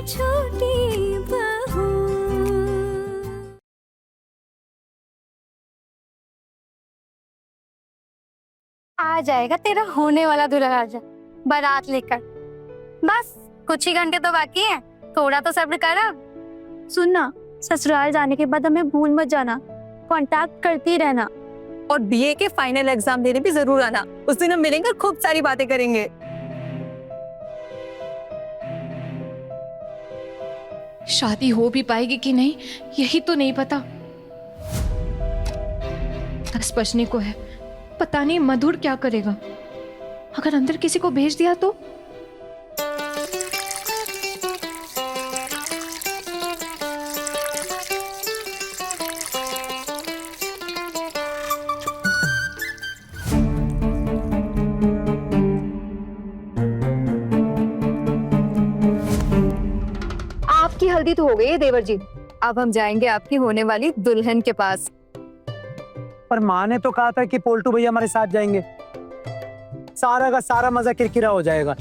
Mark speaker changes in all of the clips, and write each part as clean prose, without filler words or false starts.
Speaker 1: छोटी बहू। आ जाएगा तेरा होने वाला दूल्हा राजा बारात लेकर। बस कुछ ही घंटे तो बाकी हैं, थोड़ा तो सब्र कर अब।
Speaker 2: सुनना, ससुराल जाने के बाद हमें भूल मत जाना, कांटेक्ट करती रहना।
Speaker 3: और बीए के फाइनल एग्जाम देने भी जरूर आना। उस दिन हम मिलेंगे और खूब सारी बातें करेंगे।
Speaker 4: शादी हो भी पाएगी कि नहीं यही तो नहीं पता। 10 बजने को है, पता नहीं मधुर क्या करेगा। अगर अंदर किसी को भेज दिया तो?
Speaker 1: आपकी हल्दी तो हो गई है देवर जी, अब हम जाएंगे आपकी होने वाली दुल्हन के पास।
Speaker 5: पर माँ ने तो कहा था कि पोल्टू भैया हमारे साथ जाएंगे। सारा का सारा मजा किरकिरा हो जाएगा।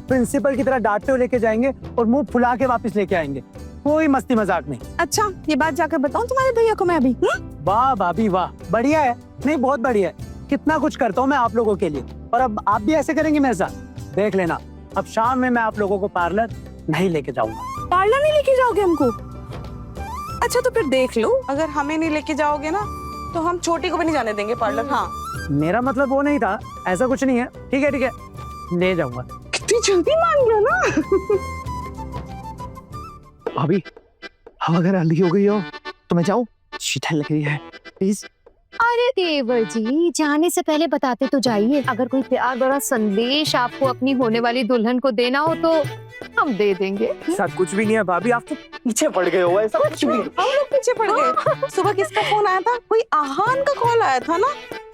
Speaker 5: प्रिंसिपल की तरह डांटते हुए लेके जाएंगे और मुंह फुला के वापस लेके आएंगे, कोई मस्ती मजाक नहीं।
Speaker 3: अच्छा, ये बात जाकर बताऊं तुम्हारे भैया को मैं अभी?
Speaker 5: वाह भाभी वाह, बढ़िया है। नहीं बहुत बढ़िया है, कितना कुछ करता हूँ मैं आप लोगों के लिए, और अब आप भी ऐसे करेंगे मेरे साथ। देख लेना, अब शाम में मैं आप लोगों को पार्लर नहीं लेके जाऊंगा।
Speaker 3: पार्लर नहीं लेके जाओगे हमको? अच्छा तो फिर देख लो, अगर हमें नहीं लेके जाओगे ना तो हम छोटी को भी नहीं जाने देंगे पार्लर। हाँ,
Speaker 5: मेरा मतलब वो नहीं था, ऐसा कुछ नहीं है। ठीक है ले जाऊंगा।
Speaker 3: कितनी जल्दी मान गया ना।
Speaker 5: भाभी हम अगर हल्दी हो गई हो तो मैं जाऊं? शीतल लग रही है प्लीज।
Speaker 1: अरे देवर जी, जाने से पहले बताते तो जाइए। अगर कोई प्यार भरा संदेश आपको अपनी होने वाली दुल्हन को देना हो तो हम दे देंगे।
Speaker 5: सब कुछ भी नहीं है भाभी, आप तो पीछे पड़ गए हो। ऐसा कुछ भी
Speaker 3: हम लोग पीछे पड़ गए। सुबह किसका फोन आया था? कोई आहान का कॉल आया था ना?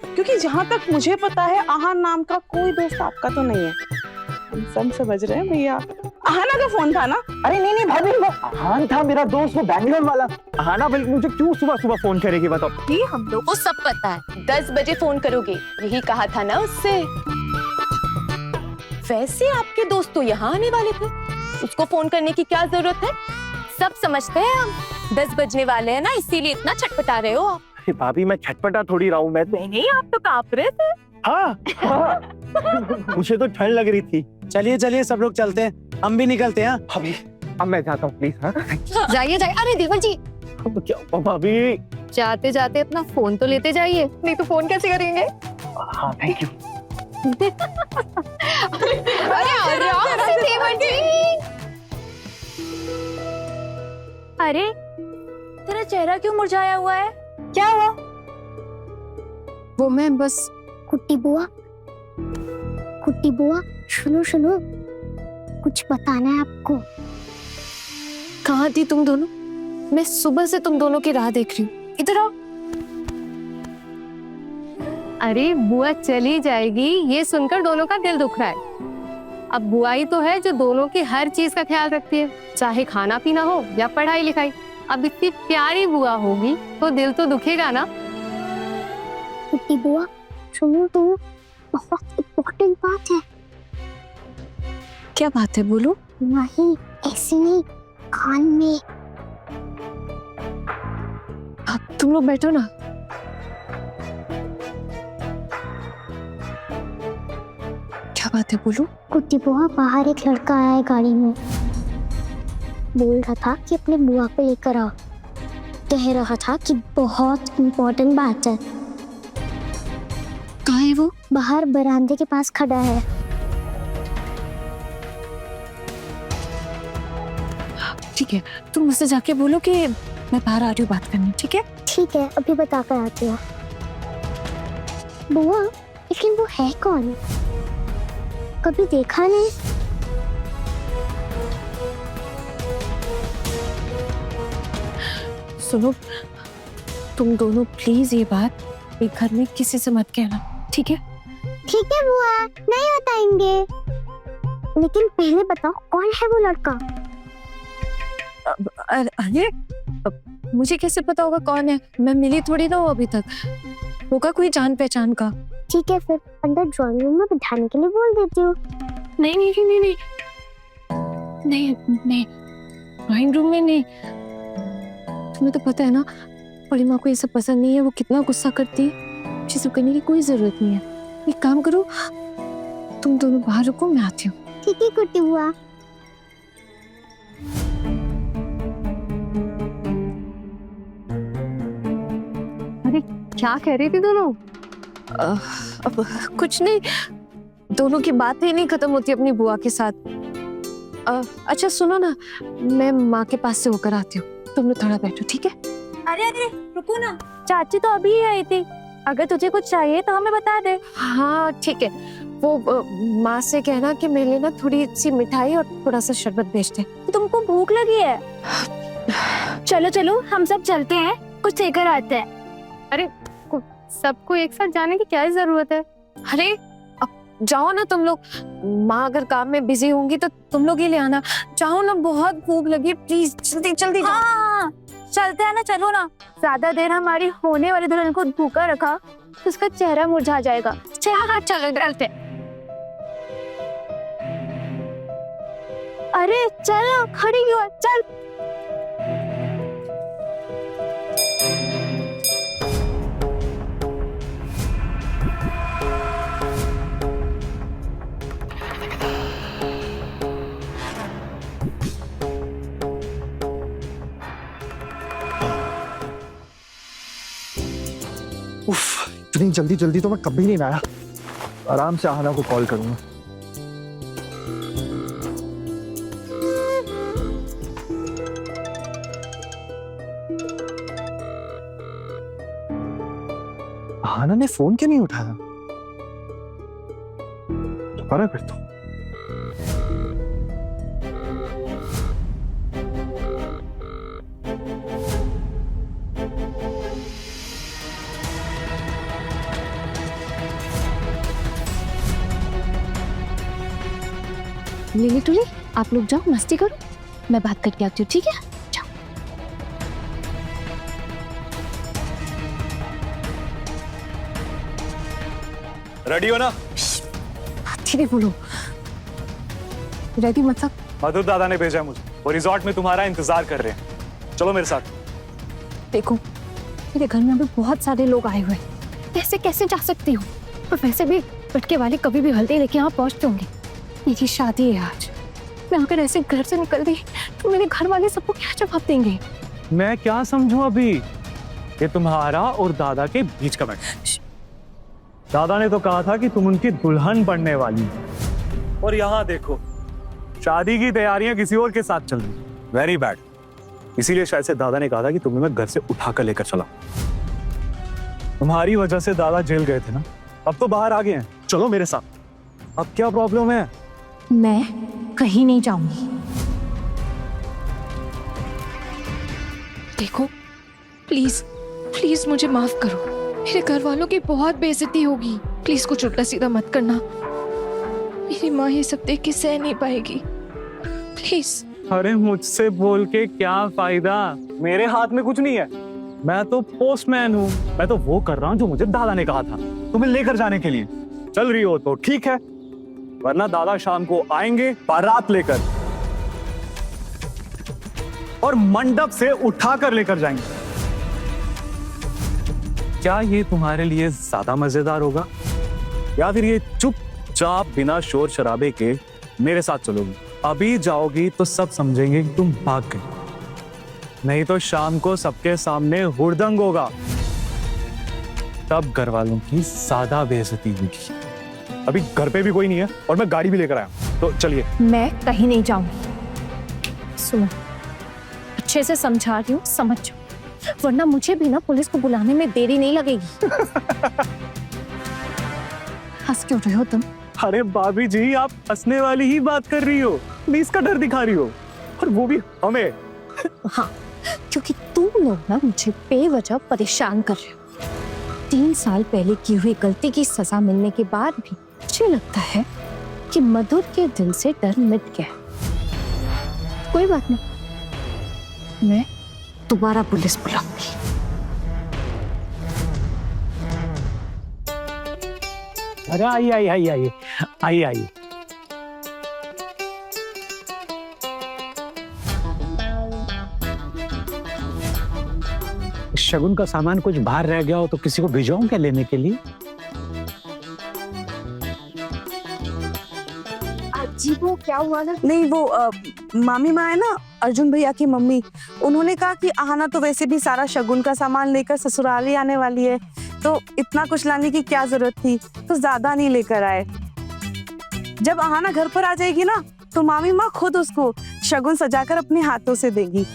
Speaker 3: क्योंकि जहाँ तक मुझे पता है आहान नाम का कोई दोस्त आपका तो नहीं है। हम सब समझ रहे हैं भैया, आहाना का फोन था ना?
Speaker 5: अरे नहीं भाभी, वो आहान था मेरा दोस्त, वो बैंगलोर वाला। आहाना बिल्कुल मुझे क्यों सुबह सुबह फोन करेगी बताओ?
Speaker 3: ये हम लोग
Speaker 6: वो सब पता है, 10 बजे फोन करोगे, यही कहा था ना उससे। वैसे आपके दोस्त तो यहाँ आने वाले थे, उसको फोन करने की क्या जरूरत है? सब समझते हैं हम, 10 बजने वाले हैं ना, इसीलिए इतना छटपटा रहे हो आप।
Speaker 5: भाभी मैं छटपटा थोड़ी रहा हूँ। मैं
Speaker 3: नहीं, आप तो कांप रहे थे।
Speaker 5: हाँ। मुझे तो ठंड लग रही थी। चलिए सब लोग चलते हैं, हम भी निकलते हैं। भाभी अब मैं जाता हूँ प्लीज। हाँ
Speaker 1: जाइए। अरे देवर जी,
Speaker 5: क्या भाभी?
Speaker 1: जाते जाते अपना फोन तो लेते जाइए, नहीं तो फोन कैसे करेंगे?
Speaker 5: हाँ थैंक यू।
Speaker 1: अरे आराम से देवर जी।
Speaker 2: अरे तेरा चेहरा क्यों मुरझाया हुआ है? क्या हुआ?
Speaker 1: वो मैं बस
Speaker 7: कुट्टी बुआ सुनो कुछ बताना है आपको।
Speaker 1: कहाँ थी तुम दोनों? मैं सुबह से तुम दोनों की राह देख रही हूँ, इधर आओ। अरे बुआ चली जाएगी ये सुनकर दोनों का दिल दुख रहा है। अब बुआ ही तो है जो दोनों की हर चीज का ख्याल रखती है, चाहे खाना पीना हो या पढ़ाई लिखाई। अब इतनी प्यारी बुआ होगी तो दिल तो दुखेगा ना।
Speaker 7: कुट्टी बुआ सुनो, तो बहुत इम्पोर्टेंट बात है।
Speaker 1: क्या बात है, बोलो।
Speaker 7: नहीं ऐसे नहीं, कान में।
Speaker 1: अब तुम लोग बैठो ना। क्या बात है, बोलो।
Speaker 7: कुट्टी बुआ, बाहर एक लड़का आया है गाड़ी में, बोल रहा था कि अपने बुआ को लेकर आओ। कह रहा था कि बहुत इम्पोर्टेंट बात है।
Speaker 1: कहाँ है वो?
Speaker 7: बाहर बरामदे के पास खड़ा है।
Speaker 1: ठीक है, तुम मुझसे जाके बोलो कि मैं बाहर आ रही हूँ बात करने। ठीक है?
Speaker 7: ठीक है, अभी बता कर आती हूँ। बुआ, लेकिन वो है कौन? कभी देखा नहीं।
Speaker 1: सुनो, तुम दोनों प्लीज ये बात एक घर में किसी से मत कहना, ठीक है?
Speaker 7: ठीक है बुआ, नहीं बताएंगे। लेकिन पहले बताओ कौन है वो लड़का?
Speaker 1: अरे मुझे कैसे पता होगा कौन है? मैं मिली थोड़ी ना हूँ अभी तक। होगा कोई जान पहचान का।
Speaker 7: ठीक है, फिर अंदर ड्राइंग रूम में बिठाने के लिए बोल देती हूँ।
Speaker 1: नहीं नहीं नहीं नहीं, नहीं। नहीं नहीं, ड्राइंग रूम में नहीं। तुम्हें तो पता है ना, बड़ी माँ को ये सब पसंद नहीं है, वो कितना गुस्सा करती है। ये सब करने की कोई जरूरत नहीं है। एक काम करो, तुम दोनों बाहर रुको, मैं आती हूँ।
Speaker 7: ठीक है कुटी बुआ।
Speaker 1: अरे क्या कह रही थी दोनों?
Speaker 2: अब कुछ नहीं, दोनों की बातें ही नहीं खत्म होती अपनी बुआ के साथ। अच्छा सुनो ना, मैं माँ के पास से होकर आती हूँ, तुम लोग थोड़ा बैठो, ठीक है?
Speaker 6: अरे अरे रुको ना,
Speaker 2: चाची तो अभी ही आई थी, अगर तुझे कुछ चाहिए तो हमें बता दे।
Speaker 1: हाँ ठीक है, वो माँ से कहना कि मेरे लिए ना थोड़ी सी मिठाई और थोड़ा सा शरबत भेज दे।
Speaker 2: तुमको भूख लगी है? चलो चलो हम सब चलते हैं, कुछ लेकर आते हैं।
Speaker 1: सबको एक साथ जाने की क्या जरूरत है?
Speaker 2: अरे अब जाओ ना तुम लोग, माँ अगर काम में बिजी होंगी तो तुम लोग ही ले आना। जाओ ना, बहुत भूख लगी, प्लीज जल्दी जल्दी। हाँ चलते हैं ना, चलो ना। ज्यादा देर हमारी होने वाली दुल्हन को भूखा रखा तो उसका चेहरा मुरझा जाएगा।
Speaker 1: हाँ चलो चलते।
Speaker 2: अरे चलो, खड़ी क्यों है? चल।
Speaker 5: उफ, इतनी जल्दी जल्दी तो मैं कभी नहीं आया। आराम से आहना को कॉल करूंगा। आहना ने फोन क्यों नहीं उठाया? दोबारा कर दो।
Speaker 2: लिली टुली, आप लोग जाओ मस्ती करो, मैं बात करके आती हूँ, ठीक है? जाओ।
Speaker 8: रेडी हो ना?
Speaker 1: धीरे बोलो। रेडी मतलब?
Speaker 8: मधुर दादा ने भेजा है मुझे, वो रिजॉर्ट में तुम्हारा इंतजार कर रहे हैं। चलो मेरे साथ।
Speaker 1: देखो, मेरे घर में अभी बहुत सारे लोग आए हुए हैं, ऐसे कैसे जा सकती हूँ? और वैसे भी पटके वाले कभी भी हल्दी लेके यहाँ पहुँचते होंगे। मेरी शादी है आज, मैं अगर ऐसे घर से निकल गई तो मेरे घर वाले सबको क्या जवाब देंगे?
Speaker 8: मैं क्या समझूं अभी? ये तुम्हारा और दादा के बीच का मैटर। दादा ने तो कहा था कि तुम उनकी दुल्हन बनने वाली हो, और यहाँ देखो शादी की तैयारियां किसी और के साथ चल रही। Very bad. इसीलिए शायद से दादा ने कहा था कि तुम्हें मैं घर से उठा कर लेकर चला। तुम्हारी वजह से दादा जेल गए थे ना, अब तो बाहर आ गए हैं। चलो मेरे साथ। अब क्या प्रॉब्लम है?
Speaker 4: मैं कहीं नहीं जाऊंगी। देखो प्लीज प्लीज मुझे माफ करो, मेरे घर वालों की बहुत बेइज्जती होगी। प्लीज कुछ उल्टा सीधा मत करना, मेरी माँ ये सब देख के सह नहीं पाएगी। प्लीज।
Speaker 8: अरे मुझसे बोल के क्या फायदा? मेरे हाथ में कुछ नहीं है, मैं तो पोस्टमैन हूँ। मैं तो वो कर रहा हूँ जो मुझे दादा ने कहा था तुम्हें लेकर जाने के लिए। चल रही हो तो ठीक है, वरना दादा शाम को आएंगे बारात लेकर और मंडप से उठाकर लेकर जाएंगे। क्या ये तुम्हारे लिए ज्यादा मजेदार होगा, या फिर ये चुपचाप बिना शोर शराबे के मेरे साथ चलोगी? अभी जाओगी तो सब समझेंगे कि तुम भाग गई, नहीं तो शाम को सबके सामने हुड़दंग होगा, तब घर वालों की ज्यादा बेइज्जती होगी। अभी घर पे भी कोई नहीं है और मैं गाड़ी भी लेकर आया, तो चलिए।
Speaker 2: मैं कहीं नहीं जाऊंगी। सुनो, अच्छे से समझा रही हूँ, समझ जाओ, वरना मुझे भी ना पुलिस को बुलाने में देरी नहीं लगेगी। हंस क्यों रहे हो तुम?
Speaker 8: अरे भाभी जी, आप हंसने वाली ही बात कर रही हो, पुलिस का डर दिखा रही हो, और वो भी हमें।
Speaker 2: हाँ, क्योंकि तुम लोग ना मुझे बेवजह परेशान कर रहे हो। 3 साल पहले की हुई गलती की सजा मिलने के बाद भी मुझे लगता है कि मधुर के दिल से डर मिट गया। कोई बात नहीं, मैं दोबारा पुलिस बुलाऊंगी।
Speaker 5: अरे आइए आइए आइए आइए आइए आइए। शगुन का सामान कुछ बाहर रह गया हो तो किसी को भिजवाऊं क्या लेने के लिए?
Speaker 2: जी वो क्या हुआ ना?
Speaker 3: नहीं वो मामी माँ है ना, अर्जुन भैया की मम्मी, उन्होंने कहा कि आहाना तो वैसे भी सारा शगुन का सामान लेकर ससुराल ही आने वाली है, तो इतना कुछ लाने की क्या जरूरत थी, तो ज्यादा नहीं लेकर आए। जब आहाना घर पर आ जाएगी ना तो मामी माँ खुद उसको शगुन सजाकर अपने हाथों से देगी।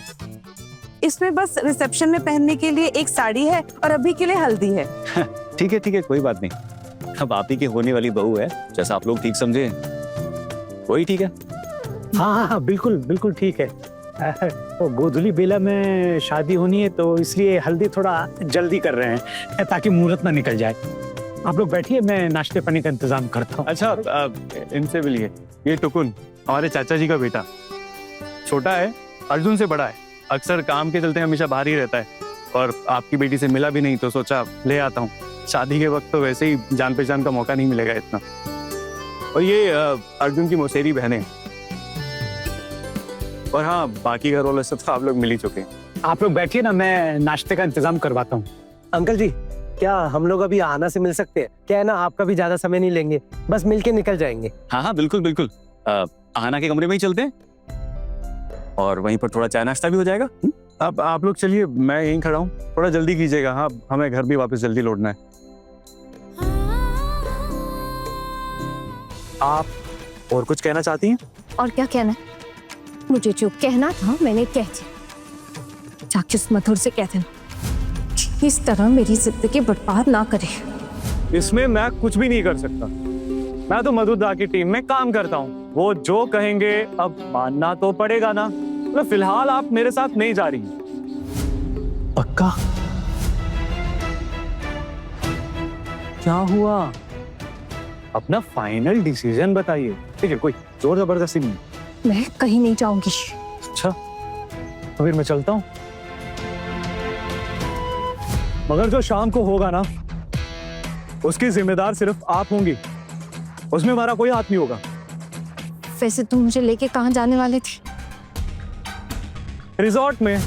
Speaker 3: इसमें बस रिसेप्शन में पहनने के लिए एक साड़ी है और अभी के लिए हल्दी है।
Speaker 9: ठीक है कोई बात नहीं। अब आप ही की होने वाली बहू है, जैसा आप लोग ठीक समझे वही ठीक है।
Speaker 5: हाँ हाँ बिल्कुल बिल्कुल ठीक है। वो गोधुली बेला में शादी होनी है तो इसलिए हल्दी थोड़ा जल्दी कर रहे हैं ताकि मुहूर्त ना निकल जाए। आप लोग बैठिए, मैं नाश्ते पानी का इंतजाम करता हूँ।
Speaker 8: अच्छा इनसे मिलिए, ये टुकुन हमारे चाचा जी का बेटा, छोटा है, अर्जुन से बड़ा है, अक्सर काम के चलते हमेशा बाहर ही रहता है और आपकी बेटी से मिला भी नहीं तो सोचा ले आता हूँ। शादी के वक्त तो वैसे ही जान पहचान का मौका नहीं मिलेगा इतना। और ये अर्जुन की मौसेरी बहनें, और हाँ बाकी घर वाले सब तो आप लोग मिल ही चुके हैं।
Speaker 5: आप लोग बैठिए ना, मैं नाश्ते का इंतजाम करवाता हूँ।
Speaker 10: अंकल जी, क्या हम लोग अभी आहाना से मिल सकते हैं? क्या है ना, आपका भी ज्यादा समय नहीं लेंगे, बस मिलके निकल जाएंगे।
Speaker 9: हाँ बिल्कुल। आहाना के कमरे में ही चलते हैं और वहीं पर थोड़ा चाय नाश्ता भी हो जाएगा।
Speaker 8: अब आप लोग चलिए, मैं यहीं खड़ा हूँ, थोड़ा जल्दी कीजिएगा। हाँ हमें घर भी वापस जल्दी लौटना है। आप और कुछ कहना चाहती हैं?
Speaker 2: और क्या कहना है? मुझे जो कहना था मैंने कह दिया। जाके उस मधुर से कह देना कि इस तरह मेरी जिंदगी बर्बाद ना करे।
Speaker 8: इसमें मैं कुछ भी नहीं कर सकता। मैं तो मधुदा की टीम में काम करता हूँ, वो जो कहेंगे अब मानना तो पड़ेगा ना। मतलब फिलहाल आप मेरे साथ नहीं जा रही।
Speaker 5: पक्का?
Speaker 8: क्या हुआ? अपना फाइनल डिसीजन बताइए। ठीक है, कोई जोर जबरदस्ती नहीं।
Speaker 2: मैं कहीं नहीं जाऊंगी।
Speaker 8: अच्छा तो फिर मैं चलता हूँ, मगर जो शाम को होगा ना उसकी जिम्मेदार सिर्फ आप होंगी, उसमें हमारा कोई हाथ नहीं होगा।
Speaker 2: वैसे तुम मुझे लेके कहाँ जाने वाले थे?
Speaker 8: रिजॉर्ट में,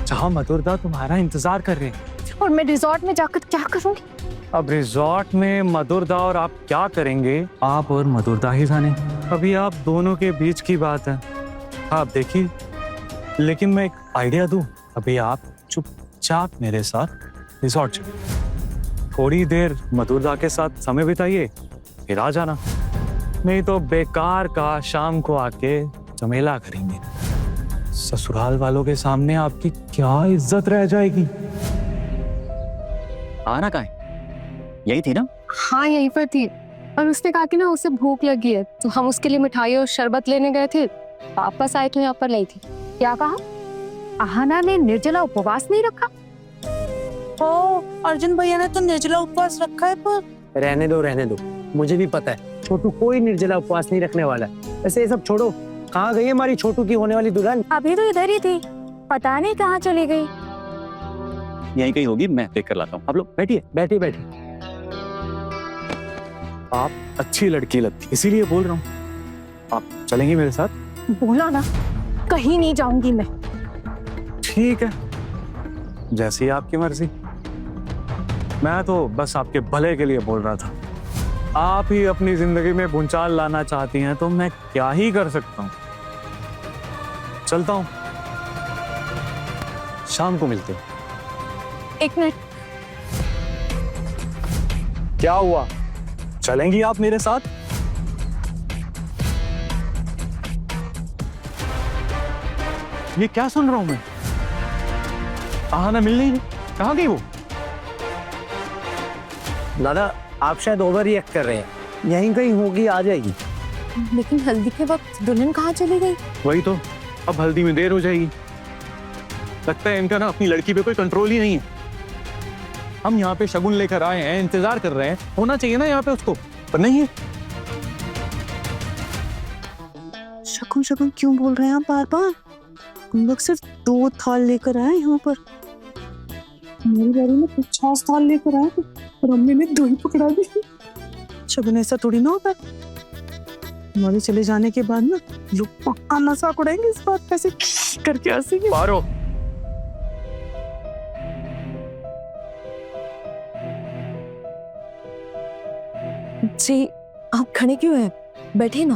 Speaker 8: जहां मधुरदा तुम्हारा इंतजार कर रहे हैं।
Speaker 2: और मैं रिजॉर्ट में जाकर क्या करूंगी?
Speaker 8: अब रिजॉर्ट में मधुरदा और आप क्या करेंगे, आप और मधुरदा ही जाने। अभी आप दोनों के बीच की बात है, आप देखिए। लेकिन मैं एक आइडिया दूं, अभी आप चुपचाप मेरे साथ रिजॉर्ट चलिए, थोड़ी देर मधुरदा के साथ समय बिताइए, फिर आ जाना। नहीं तो बेकार का शाम को आके झमेला करेंगे। ससुराल वालों के सामने आपकी क्या इज्जत रह जाएगी।
Speaker 9: आहाना कहाँ है? यही थी ना?
Speaker 1: हाँ यहीं पर थी, और उसने कहा कि ना उसे भूख लगी है, तो हम उसके लिए मिठाई और शरबत लेने गए थे। वापस आए तो यहाँ पर नहीं थी।
Speaker 2: क्या कहा? आहाना ने निर्जला उपवास नहीं रखा?
Speaker 3: ओ, अर्जुन भैया ने तो निर्जला उपवास रखा है। पर
Speaker 10: रहने दो, मुझे भी पता है छोटू कोई निर्जला उपवास नहीं रखने वाला है। वैसे ये सब छोड़ो, कहाँ गई हमारी छोटू की होने वाली दुल्हन?
Speaker 2: अभी तो इधर ही थी, पता नहीं कहाँ चली गई।
Speaker 9: यहीं कहीं होगी, मैं देख कर लाता हूँ। आप लोग बैठिए।
Speaker 10: बैठी।
Speaker 8: आप अच्छी लड़की लगती, इसीलिए बोल रहा हूँ। आप चलेंगे मेरे साथ?
Speaker 2: बोला ना, कहीं नहीं जाऊंगी मैं।
Speaker 8: ठीक है, जैसी आपकी मर्जी। मैं तो बस आपके भले के लिए बोल रहा था। आप ही अपनी जिंदगी में भूचाल लाना चाहती हैं तो मैं क्या ही कर सकता हूँ। चलता हूँ, शाम को मिलते हैं।
Speaker 2: एक मिनट,
Speaker 8: क्या हुआ? चलेंगी आप मेरे साथ? ये क्या सुन रहा हूं मैं? आहाना मिल नहीं रही, कहाँ गई वो?
Speaker 10: दादा आप शायद ओवर रिएक्ट कर रहे हैं, यहीं कहीं होगी, आ जाएगी।
Speaker 2: लेकिन हल्दी के वक्त दुल्हन कहाँ चली गई?
Speaker 8: वही तो, अब हल्दी में देर हो जाएगी। लगता है इनका ना अपनी लड़की पे कोई कंट्रोल ही नहीं है। हम यहाँ पे शगुन लेकर आए हैं, इंतजार कर रहे हैं, होना चाहिए ना यहाँ पे उसको, पर नहीं है।
Speaker 3: शगुन क्यों बोल रहे हैं आप बार-बार? हम लोग सिर्फ 2 थाल लेकर आए यहाँ पर। मेरी बारी में 50 थाल लेकर आए थे और अम्मी ने 2 ही पकड़ा दी। शगुन ऐसा थोड़ी ना होता। हमारे चले जाने के बाद ना लोग पक्का मजाक उड़ाएंगे, इस बात कैसे करके हंसेंगे।
Speaker 8: पारो,
Speaker 11: जी आप खड़े क्यों हैं? बैठे ना।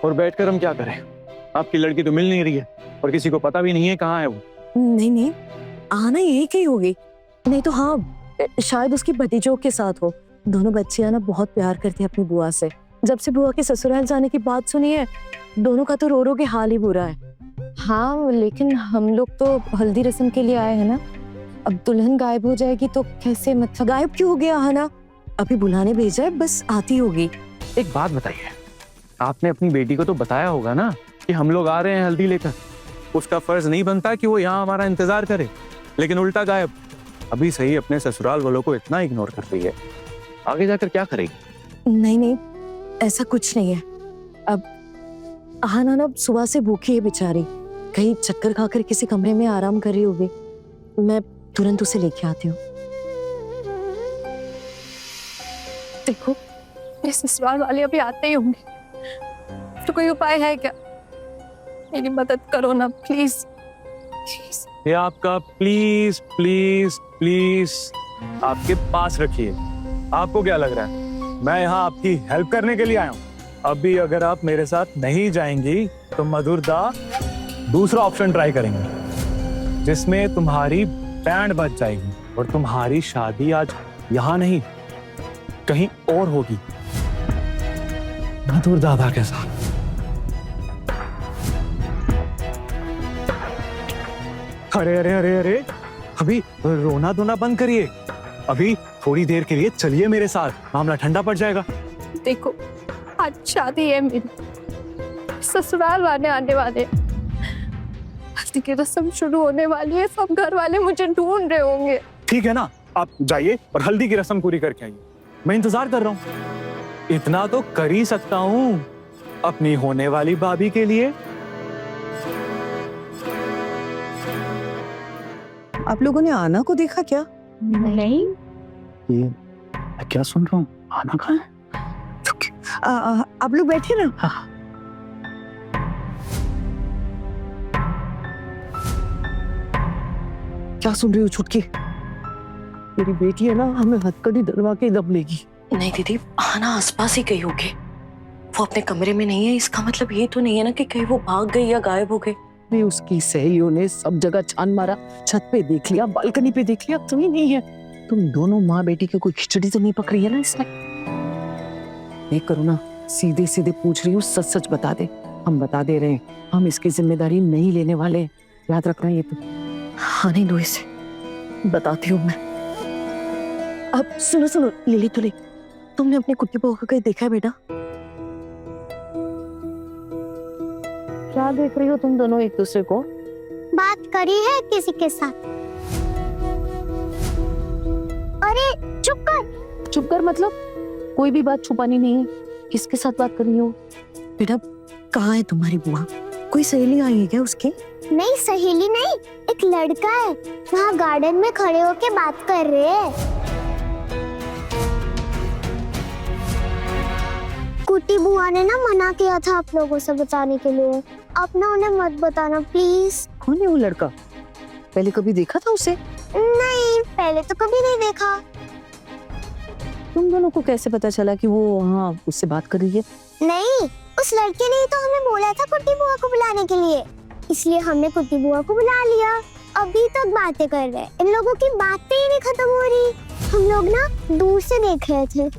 Speaker 8: और बैठकर हम क्या करें? आपकी लड़की तो मिल नहीं रही है और किसी को पता भी नहीं है कहाँ है वो।
Speaker 11: नहीं नहीं, आना यही कहीं होगी। नहीं तो हाँ, शायद उसकी भतीजों के साथ हो। दोनों बच्चियां ना बहुत प्यार करती हैं अपनी बुआ से। जब से बुआ के ससुराल जाने की बात सुनी है, दोनों का तो रो रो के हाल ही बुरा है। हाँ, लेकिन हम लोग तो हल्दी रस्म के लिए आए हैं ना। अब दुल्हन गायब हो जाएगी तो कैसे, मतलब गायब क्यों हो गया है ना? अभी बुलाने भेजा है, बस आती होगी।
Speaker 8: एक बात बताइए, आपने अपनी बेटी को तो बताया होगा ना कि हम लोग आ रहे हैं हल्दी लेकर। उसका फर्ज नहीं बनता कि वो यहाँ हमारा इंतजार करे, लेकिन उल्टा गायब। अभी सही अपने ससुराल वालों को इतना इग्नोर कर रही है, आगे जाकर क्या करेगी?
Speaker 11: नहीं नहीं, ऐसा कुछ नहीं है। अब आहाना ना सुबह से भूखी है बेचारी, कहीं चक्कर खाकर किसी कमरे में आराम कर रही होगी। मैं तुरंत उसे लेके आती हूँ।
Speaker 1: देखो, मेरे ससुराल वाले अभी आते ही होंगे, तो कोई उपाय है क्या? मेरी मदद करो ना प्लीज प्लीज।
Speaker 8: ये आपका प्लीज प्लीज प्लीज आपके पास रखिए। आपको क्या लग रहा है मैं यहाँ आपकी हेल्प करने के लिए आया हूँ? अभी अगर आप मेरे साथ नहीं जाएंगी तो मधुर दा दूसरा ऑप्शन ट्राई करेंगे, जिसमें तुम्हारी बैंड बज जाएगी और तुम्हारी शादी आज यहाँ नहीं कहीं और होगी, मधुर दादा के साथ। अरे अरे अरे अरे, अभी रोना धोना बंद करिए। अभी थोड़ी देर के लिए चलिए मेरे साथ, मामला ठंडा पड़ जाएगा।
Speaker 1: देखो, आज शादी है मेरी, ससुराल वाले आने वाले, हल्दी की रस्म शुरू होने वाली है, सब घर वाले मुझे ढूंढ रहे होंगे।
Speaker 8: ठीक है ना, आप जाइए और हल्दी की रस्म पूरी करके आइए। मैं इंतजार कर रहा हूँ। इतना तो कर ही सकता हूँ अपनी होने वाली भाभी के लिए।
Speaker 11: आप लोगों ने आना को देखा क्या?
Speaker 1: नहीं।
Speaker 9: ये मैं क्या सुन रहा हूँ? आना कहाँ है?
Speaker 11: आप लोग बैठे ना। क्या सुन रही हो छुटकी? मेरी बेटी है ना, हमें हथकड़ी डलवा के दब लेगी।
Speaker 12: नहीं दीदी, आना आसपास ही गई होगी। वो अपने कमरे में नहीं है, इसका मतलब ये तो नहीं है ना कि कहीं वो भाग गई या गायब हो गई।
Speaker 11: नहीं, उसकी सहेलियों ने सब जगह छान मारा, छत पे देख लिया, बालकनी पे देख लिया, तुम ही नहीं है। तुम दोनों माँ बेटी की कोई खिचड़ी तो नहीं पक रही है ना इसमें? नहीं करो ना, सीधे सीधे पूछ रही हूँ, सच सच बता दे। हम बता दे रहे हैं, हम इसकी जिम्मेदारी नहीं लेने वाले, याद रखना ये तो। हाँ नहीं लो इसे, बताती हूँ मैं। अब सुनो सुनो लिली तुली, तुमने अपनी कुट्टी बहू को कहीं देखा है बेटा? क्या देख रही हो तुम दोनों एक दूसरे को?
Speaker 7: बात करी है किसी के साथ? अरे चुप कर।
Speaker 11: चुप कर मतलब? कोई भी बात छुपानी नहीं है। किसके साथ बात कर रही हो? बेटा कहाँ है तुम्हारी बुआ? कोई सहेली आई है क्या उसकी?
Speaker 7: नहीं सहेली नहीं, एक लड़का है, वहाँ गार्डन में खड़े होके बात कर रहे हैं। कुटी बुआ ने ना मना किया था आप लोगों से बताने के लिए। आप ना उन्हें मत बताना प्लीज।
Speaker 11: कौन है वो लड़का? पहले कभी देखा था उसे?
Speaker 7: नहीं, पहले तो कभी नहीं देखा।
Speaker 11: तुम दोनों को कैसे पता चला कि वो वहाँ उससे बात कर रही है?
Speaker 7: नहीं, उस लड़के ने तो हमें बोला था कुट्टी बुआ को बुलाने के लिए, इसलिए हमने कुट्टी बुआ को बुला लिया। अभी तक बातें कर रहे हैं, इन लोगों की बातें ही नहीं खत्म हो रही। हम लोग ना दूर से देख रहे थे,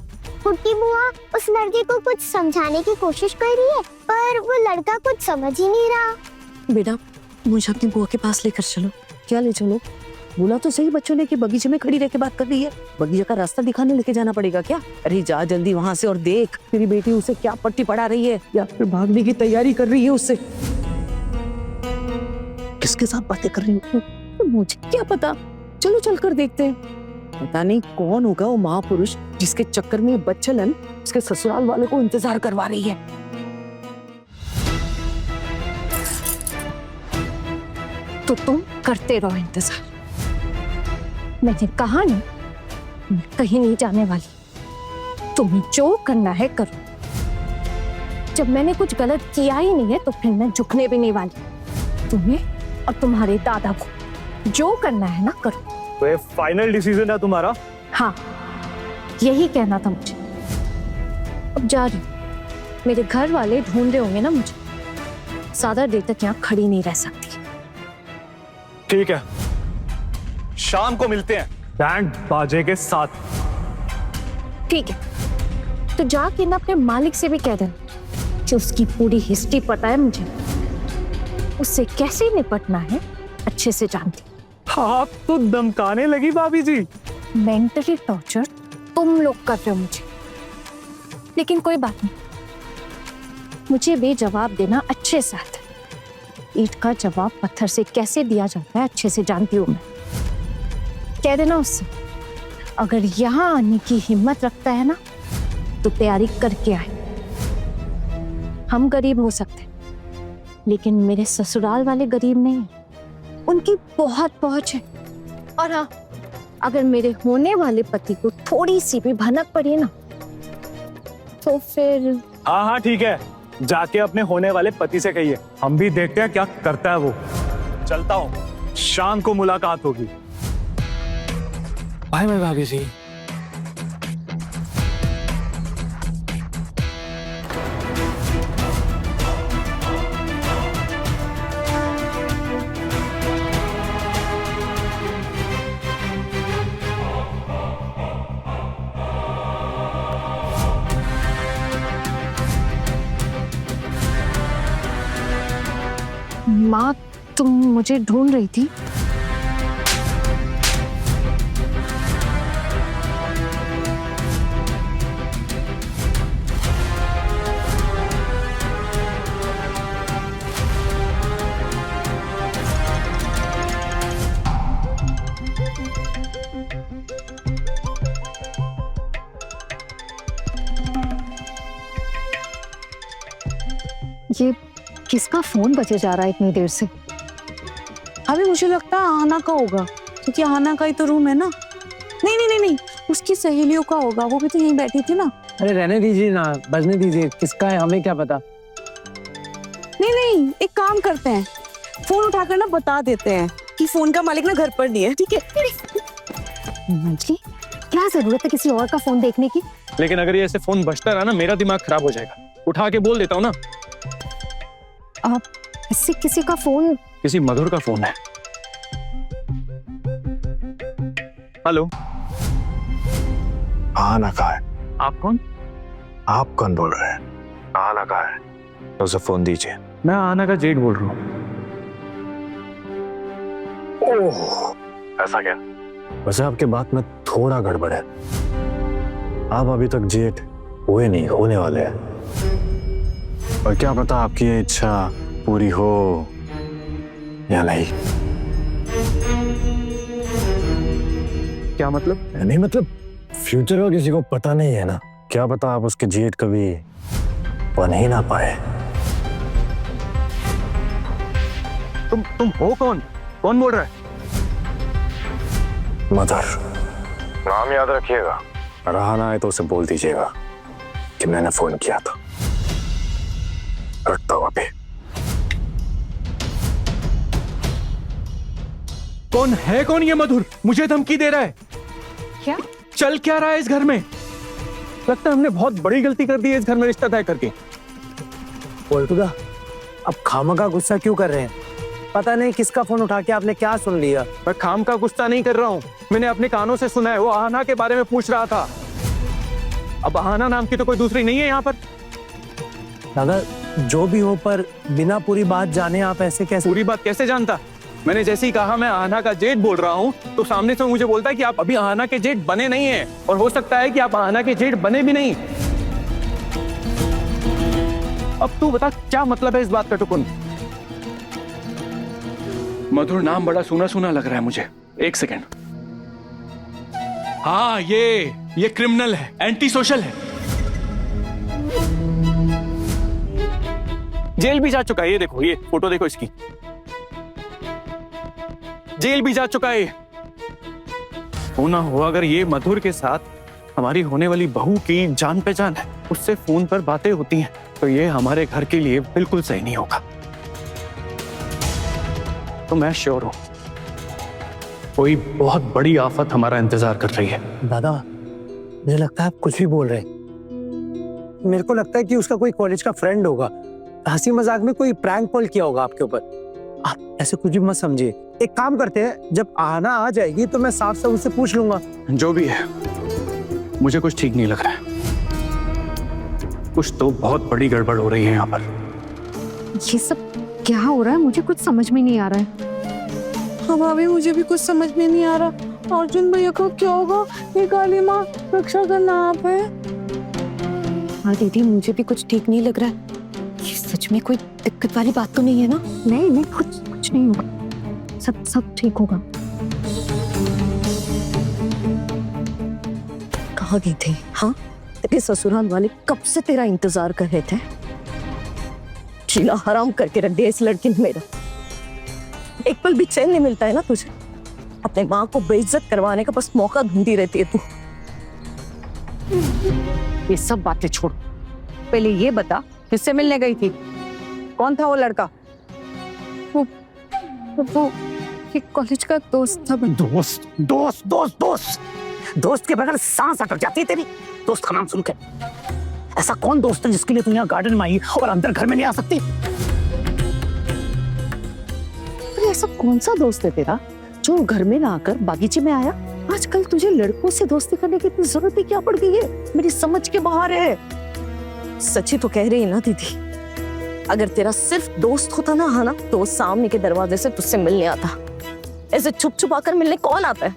Speaker 7: कुट्टी बुआ उस लड़के को कुछ समझाने की कोशिश कर रही है, पर वो लड़का कुछ समझ ही नहीं रहा।
Speaker 11: बेटा मुझे अपनी बुआ के पास लेकर चलो। क्या ले चलो? बोला तो सही बच्चों ने कि बगीचे में खड़ी रह के बात कर रही है। बगीचे का रास्ता दिखाने लेके जाना पड़ेगा क्या? अरे जा जल्दी वहाँ से और देख तेरी बेटी उसे क्या पट्टी पढ़ा रही है या फिर भागने की तैयारी कर रही है उससे। किसके साथ बातें कर रही हो? मुझे क्या पता, चलो चल कर देखते हैं। पता नहीं कौन होगा वो महापुरुष जिसके चक्कर में बच्चलन उसके ससुराल वालों को इंतजार करवा रही है।
Speaker 2: तो तुम करते रहो इंतजार। मैंने कहा ना, मैं कहीं नहीं जाने वाली। तुम्हें जो करना है करो। जब मैंने कुछ गलत किया ही नहीं है तो फिर मैं झुकने भी नहीं वाली। तुम्हें और तुम्हारे दादा को जो करना है ना करो।
Speaker 8: तो ये फाइनल डिसीजन है तुम्हारा?
Speaker 2: हाँ, यही कहना था मुझे। अब जा रही हूँ। मेरे घर वाले ढूंढ रहे होंगे ना मुझे, ज्यादा देर तक यहाँ खड़ी नहीं रह सकती।
Speaker 8: ठीक है, शाम को मिलते हैं बैंड बाजे के साथ।
Speaker 2: ठीक है, तो जाके ना अपने मालिक से भी कह देना कि उसकी पूरी हिस्ट्री पता है मुझे, उससे कैसे निपटना है अच्छे से जानती।
Speaker 8: आप तो धमकाने लगी भाभी जी।
Speaker 2: मेंटली टॉर्चर तुम लोग कर रहे हो मुझे, लेकिन कोई बात नहीं, मुझे भी जवाब देना अच्छे से आता है। ईंट का जवाब पत्थर से कैसे दिया जाता है अच्छे से जानती हूँ मैं। कह देना उससे अगर यहाँ आने की हिम्मत रखता है ना तो तैयारी करके आए। हम गरीब हो सकते हैं लेकिन मेरे ससुराल वाले गरीब नहीं हैं, उनकी बहुत पहुंच है। और हाँ, अगर मेरे होने वाले पति को थोड़ी सी भी भनक पड़ी ना तो फिर
Speaker 8: हाँ हाँ ठीक है, जाके अपने होने वाले पति से कहिए, हम भी देखते हैं क्या करता है वो। चलता हूँ, शाम को मुलाकात होगी।
Speaker 10: बाय बाय भाभी जी।
Speaker 2: माँ, तुम मुझे ढूंढ रही थी? ये किसका फोन बजे जा रहा है इतनी देर से?
Speaker 3: अभी मुझे लगता है आना का होगा, क्योंकि आना का ही तो रूम है ना। नहीं नहीं नहीं नहीं, उसकी सहेलियों का होगा, वो भी तो यहीं बैठी थी ना।
Speaker 10: अरे रहने दीजिए ना, बजने दीजिए, किसका है हमें क्या पता।
Speaker 3: नहीं नहीं, एक काम करते हैं, फोन उठाकर ना बता देते हैं कि फोन का मालिक ना घर पर नहीं है, ठीक है?
Speaker 2: जी, क्या जरूरत है किसी और का फोन देखने की?
Speaker 8: लेकिन अगर ये ऐसे फोन बजता रहा ना, मेरा दिमाग खराब हो जाएगा। उठा के बोल देता हूँ ना।
Speaker 2: आप इससे किसी का फोन?
Speaker 8: किसी मधुर का फोन है। हेलो,
Speaker 13: आना कहा है?
Speaker 8: आप कौन?
Speaker 13: आप कौन बोल रहे हैं? आना कहा है? तो उसे फोन दीजिए।
Speaker 8: मैं आना का जेठ बोल रहा हूँ।
Speaker 13: ओह, ऐसा क्या? वैसे आपके बात में थोड़ा गड़बड़ है। आप अभी तक जेठ हुए नहीं, होने वाले हैं। और क्या पता आपकी ये इच्छा पूरी हो या नहीं।
Speaker 8: क्या मतलब?
Speaker 13: नहीं मतलब फ्यूचर का किसी को पता नहीं है ना, क्या पता आप उसके जेठ कभी बन ही ना पाए।
Speaker 8: तुम हो कौन? कौन बोल रहा है?
Speaker 13: मदर, नाम याद रखिएगा। रहा आए तो उसे बोल दीजिएगा कि मैंने फोन किया था। रखता हूं अभी।
Speaker 8: कौन है? कौन ये मधुर? मुझे धमकी दे रहा है।
Speaker 2: क्या
Speaker 8: चल क्या रहा है इस घर में? लगता है हमने बहुत बड़ी गलती कर दी है इस घर में रिश्ता तय करके।
Speaker 10: बोलतुगा, अब खामखा गुस्सा क्यों कर रहे हैं? पता नहीं किसका फोन उठा के आपने क्या सुन लिया।
Speaker 8: मैं खाम का गुस्सा नहीं कर रहा हूँ, मैंने अपने कानों से सुना है, वो आहना के बारे में पूछ रहा था। अब आहना नाम की तो कोई दूसरी नहीं है यहाँ पर।
Speaker 10: दादा, जो भी हो पर बिना पूरी बात जाने आप ऐसे कैसे?
Speaker 8: पूरी बात कैसे जानता? मैंने जैसे ही कहा मैं आहना का जेठ बोल रहा हूँ तो सामने से मुझे बोलता है कि आप अभी आहना के जेठ बने नहीं हैं, और हो सकता है कि आप आहना के जेठ बने भी नहीं। अब तू बता क्या मतलब है इस बात का टुकुन? मधुर नाम बड़ा सुना लग रहा है मुझे। एक सेकंड। हाँ, ये क्रिमिनल है, एंटी सोशल है, जेल भी जा चुका है। ये देखो, ये फोटो देखो इसकी, जेल भी जा चुका है। होना हो अगर ये मधुर के साथ हमारी होने वाली बहू की जान पहचान है, उससे फोन पर बातें होती हैं, तो ये हमारे घर के लिए बिल्कुल सही नहीं होगा। तो मैं श्योर हूं कोई बहुत बड़ी आफत हमारा इंतजार कर रही है।
Speaker 10: दादा, मुझे लगता है आप कुछ भी बोल रहे हैं।
Speaker 5: मेरे को लगता है कि उसका कोई कॉलेज का फ्रेंड होगा, हंसी मजाक में कोई प्रैंक कॉल किया होगा आपके ऊपर। आप ऐसे कुछ भी मत समझिए। एक काम करते हैं, जब आना आ जाएगी तो मैं साफ साफ उससे पूछ लूंगा।
Speaker 13: जो भी है, मुझे कुछ ठीक नहीं लग रहा है। कुछ तो बहुत बड़ी गड़बड़ हो रही है यहाँ पर।
Speaker 2: ये सब क्या हो रहा है, मुझे कुछ समझ में नहीं आ रहा है।
Speaker 3: हाँ भाभी, मुझे भी कुछ समझ में नहीं आ रहा। अर्जुन भैया को क्या होगा? ये काली माँ, रक्षा करना आप है।
Speaker 2: हाँ दीदी, मुझे भी कुछ ठीक नहीं लग रहा है। ये सच में कोई दिक्कत वाली बात तो नहीं है ना? नहीं, कुछ नहीं होगा, सब ठीक होगा। कहाँ गई थी? हाँ, तेरे ससुराल वाले कब से तेरा इंतजार कर रहे थे। चीला हराम करके रख दिया इस लड़की ने मेरा। एक पल भी चैन नहीं मिलता है ना तुझे? अपने माँ को बेइज्जत करवाने का बस मौका ढूंढती रहती है तू। ये सब बातें छोड़, पहले ये बता किससे मिलने गई थी? कौन था वो लड़का?
Speaker 1: वो कॉलेज का दोस्त था।
Speaker 11: दोस्त के बगैर सांस अटक जाती है तेरी। दोस्त का नाम सुन के ऐसा कौन दोस्त है जिसके लिए तू यहाँ गार्डन में आई और अंदर घर में नहीं आ सकती? अरे ऐसा कौन सा दोस्त है तेरा जो घर में ना आकर बागीचे में आया? आजकल तुझे लड़कों से दोस्ती करने की इतनी जरूरत ही क्या पड़ गई है? मेरी समझ के बाहर है। सच्ची तो कह रही है ना दीदी, अगर तेरा सिर्फ दोस्त होता ना, हाँ ना, तो वो सामने के दरवाजे से तुझसे मिलने आता। ऐसे छुप छुप आकर मिलने कौन आता है?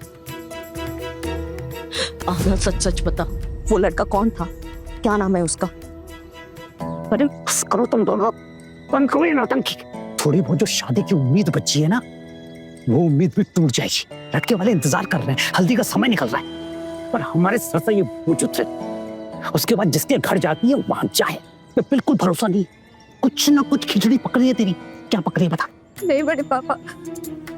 Speaker 11: आधा सच बता, वो लड़का कौन था? क्या नाम है उसका? अरे बस करो तुम दोनों, बंद करो ये नौटंकी। थोड़ी बहुत जो शादी की उम्मीद बची है ना, वो उम्मीद भी टूट जाएगी। लड़के वाले इंतजार कर रहे हैं, हल्दी का समय निकल रहा है, पर हमारे सर से ये वजूद से उसके बाद जिसके घर जाती है वहां जाए, मैं बिल्कुल भरोसा नहीं। कुछ ना कुछ खिचड़ी पकड़ी है तेरी। क्या पकड़ी है बता?
Speaker 1: नहीं बड़े पापा,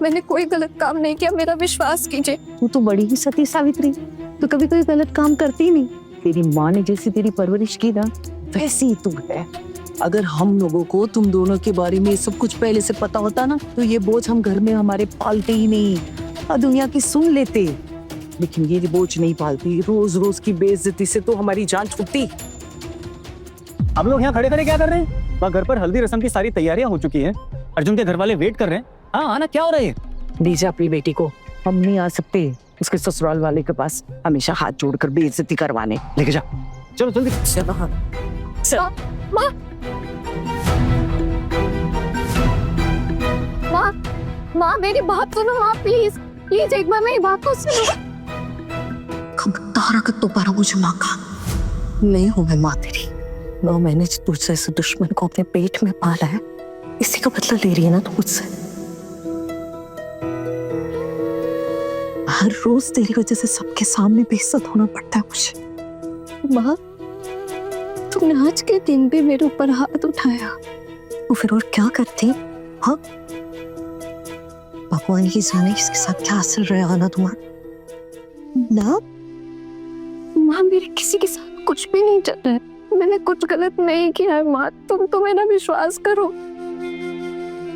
Speaker 1: मैंने कोई गलत काम नहीं किया, मेरा विश्वास कीजिए।
Speaker 11: तू तो बड़ी ही सती सावित्री, तू कभी कोई गलत काम करती ही नहीं। तेरी माँ ने जैसी तेरी परवरिश की ना, वैसी ही तू है। अगर हम लोगों को तुम दोनों के बारे में सब कुछ पहले से पता होता ना, तो ये बोझ हम घर में हमारे पालते ही नहीं और दुनिया की सुन लेते। लेकिन ये बोझ नहीं पालती, रोज रोज की बेइज्जती से तो हमारी जान छूटती।
Speaker 8: आप लोग यहाँ खड़े खड़े क्या कर रहे हैं? वहाँ घर पर हल्दी रस्म की सारी तैयारियां हो चुकी हैं। अर्जुन के घर वाले वेट कर रहे हैं। हाँ आना, क्या हो रहा है?
Speaker 11: दीजिए अपनी बेटी को, हम नहीं आ सकते उसके ससुराल वाले के पास हमेशा हाथ जोड़कर बेइज्जती करवाने।
Speaker 8: लेके जा, चलो जल्दी।
Speaker 11: चलो
Speaker 1: माँ मेरी बात सुनो माँ, प्लीज एक बार मेरी बात तो सुनो।
Speaker 11: खबरदार अगर दोबारा मुझे माँ का नहीं हूं मैं माँ तेरी। 9 महीने से तुझसे ऐसे दुश्मन को अपने पेट में पाला है, इसी का बदला ले रही है ना तू मुझसे। हर रोज तेरी वजह से सबके सामने बेइज्जत होना पड़ता है मुझे।
Speaker 1: माँ तुमने आज के दिन भी मेरे ऊपर हाथ उठाया,
Speaker 11: तो फिर और क्या करती? हाँ, भगवान ही जाने इसके साथ क्या असर रहा ना तुम्हारा।
Speaker 1: ना माँ, मेरे किसी के साथ कुछ भी नहीं चल रहा है, मैंने कुछ गलत नहीं किया है माँ, तुम तो मेरा विश्वास करो।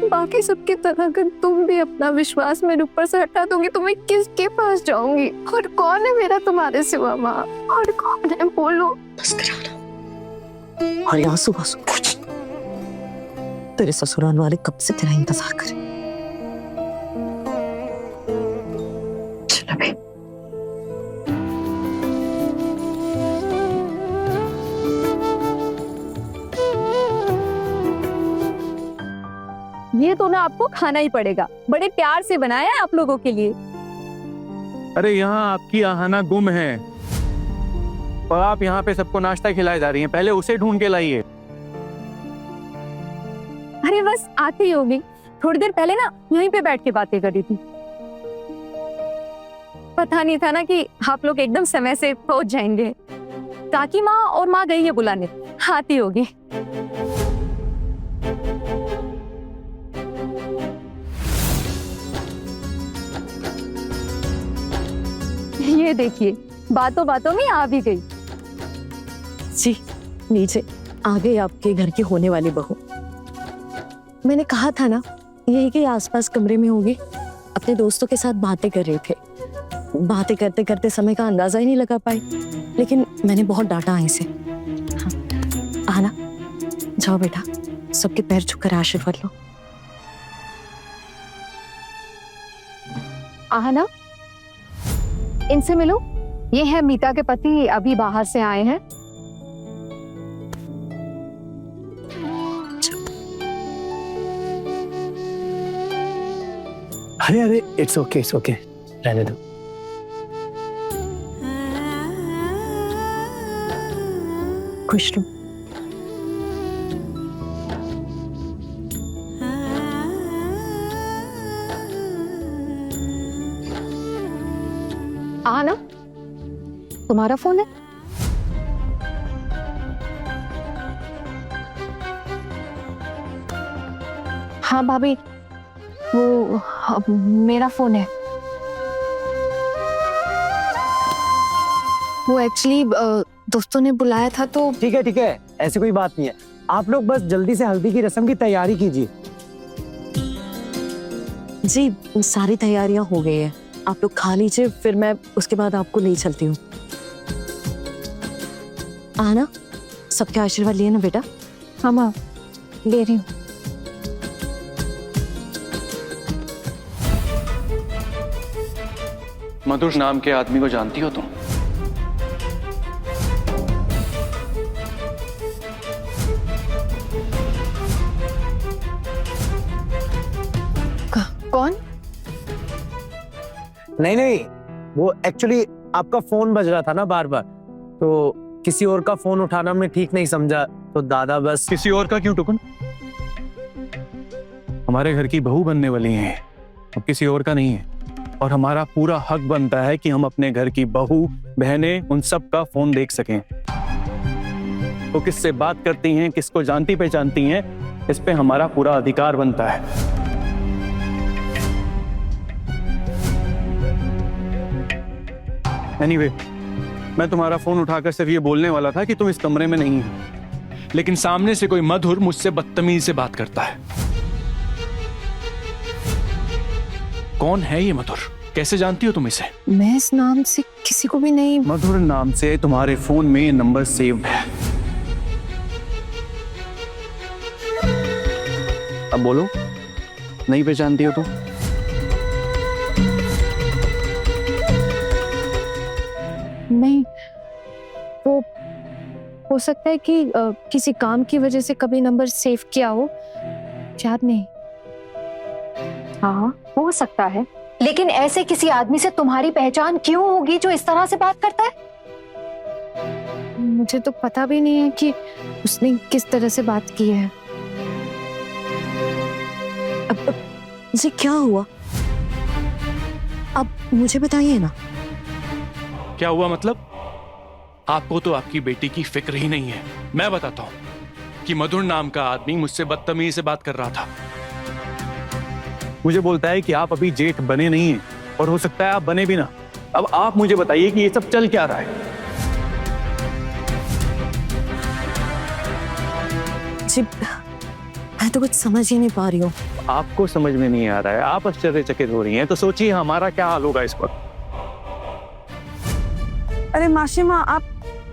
Speaker 1: बाकी सबकी तरह अगर तुम भी अपना विश्वास मेरे ऊपर से हटा दोगी तो मैं किसके पास जाऊंगी? और कौन है मेरा तुम्हारे सिवा माँ? और कौन है बोलो?
Speaker 11: बस करा। और यहाँ सुबह कुछ तेरे ससुराल वाले कब से तेरा इंतजार करें। चल अबे।
Speaker 6: ये तो ना आपको खाना ही पड़ेगा, बड़े प्यार से बनाया है आप लोगों के लिए।
Speaker 8: अरे यहाँ आपकी आहाना गुम है और आप यहाँ पे सबको नाश्ता खिलाए जा रही हैं। पहले उसे ढूंढ के लाइए।
Speaker 6: अरे बस आती ही होगी, थोड़ी देर पहले ना यहीं पे बैठ के बातें कर रही थी। पता नहीं था ना कि आप लोग एकदम समय से पहुंच जाएंगे। काकी माँ और माँ गई है बुलाने, आती होगी। ये देखिए, बातों बातों में आ भी गई।
Speaker 11: जी नीचे आ गई आपके घर की होने वाली बहू। मैंने कहा था ना यही के आसपास कमरे में होगी, अपने दोस्तों के साथ बातें कर रहे थे। बातें करते करते समय का अंदाजा ही नहीं लगा पाई, लेकिन मैंने बहुत डांटा है इसे। हाँ।
Speaker 2: जाओ बेटा, सबके पैर छूकर आशीर्वाद लो।
Speaker 1: आहना, इनसे मिलो। ये है मीता के पति, अभी बाहर से आए हैं।
Speaker 10: अरे अरे, इट्स ओके, रहने दो।
Speaker 2: खुश रहो।
Speaker 1: आहना, तुम्हारा फोन है?
Speaker 2: हाँ भाभी, वो मेरा फोन है। वो एक्चुअली दोस्तों ने बुलाया था तो।
Speaker 10: ठीक है, ऐसी कोई बात नहीं है। आप लोग बस जल्दी से हल्दी की रस्म की तैयारी कीजिए।
Speaker 2: जी, सारी तैयारियां हो गई है, आप लोग खा लीजिए, फिर मैं उसके बाद आपको ले चलती हूँ। आना, सबके आशीर्वाद लिए ना बेटा?
Speaker 1: हाँ माँ,
Speaker 2: ले रही हूँ।
Speaker 14: मधुर नाम के आदमी को जानती हो तुम?
Speaker 2: कौन?
Speaker 10: नहीं, वो एक्चुअली आपका फोन बज रहा था ना बार बार, तो किसी और का फोन उठाना हमने ठीक नहीं समझा, तो दादा बस।
Speaker 14: किसी और का क्यों टुकन? हमारे घर की बहू बनने वाली हैं, अब किसी और का नहीं है। और हमारा पूरा हक बनता है कि हम अपने घर की बहू, बहनें, उन सब का फोन देख सकें। तो किससे बात करती हैं, किसको जानती पहचानती हैं, इस पे हमारा पूरा अधिकार बनता है। एनीवे, मैं तुम्हारा फोन उठाकर सिर्फ ये बोलने वाला था कि तुम इस कमरे में नहीं हो, लेकिन सामने से कोई मधुर मुझसे बदतमीजी से बात करता है। कौन है ये मधुर? कैसे जानती हो तुम इसे?
Speaker 2: मैं इस नाम से किसी को भी नहीं।
Speaker 14: मधुर नाम से तुम्हारे फोन में ये नंबर सेव है। अब बोलो, नहीं पहचानती हो तुम?
Speaker 2: नहीं, वो हो सकता है कि किसी काम की वजह से कभी नंबर सेव किया हो, याद नहीं।
Speaker 1: हाँ, हो सकता है, लेकिन ऐसे किसी आदमी से तुम्हारी पहचान क्यों होगी जो इस तरह से बात करता है?
Speaker 2: मुझे तो पता भी नहीं है कि उसने किस तरह से बात की है। अब जी क्या हुआ? अब मुझे बताइए ना।
Speaker 14: क्या हुआ मतलब? आपको तो आपकी बेटी की फिक्र ही नहीं है। मैं बताता हूं कि मधुर नाम का आदमी मुझसे बदतमीजी से बात कर रहा था। मुझे बोलता है कि आप अभी जेठ बने नहीं हैं, और हो सकता है आप बने भी ना। अब आप मुझे बताइए कि ये सब चल क्या रहा है?
Speaker 2: जी, मैं तो कुछ समझ ही नहीं पा रही हूँ।
Speaker 14: आपको समझ में नहीं आ रहा है, आप आश्चर्यचकित हो रही हैं, तो सोचिए हमारा क्या हाल होगा इस पर।
Speaker 3: अरे माशिमा,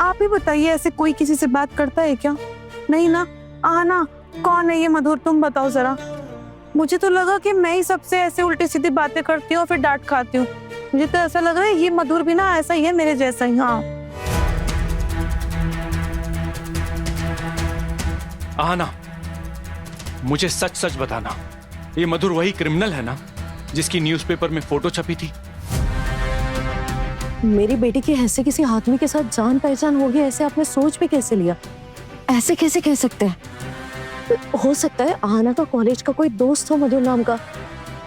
Speaker 3: आप ही बताइए, ऐसे कोई किसी से बात करता है क्या? नहीं ना? आना, कौन है ये मधुर, तुम बताओ जरा। मुझे तो लगा कि मैं ही सबसे ऐसे उल्टी सीधी बातें करती हूँ और फिर डांट खाती हूँ। मुझे तो ऐसा लग रहा है ये मधुर भी ना ऐसा ही है, मेरे जैसा ही। हाँ,
Speaker 14: आना, मुझे सच सच बताना, ये मधुर वही क्रिमिनल है ना जिसकी न्यूज़पेपर में फोटो छपी थी?
Speaker 2: मेरी बेटी की ऐसे किसी आदमी के साथ जान पहचान होगी, ऐसे आपने सोच भी कैसे लिया? ऐसे कैसे कह सकते हैं? हो सकता है आना का कॉलेज का कोई दोस्त हो मधुर नाम का,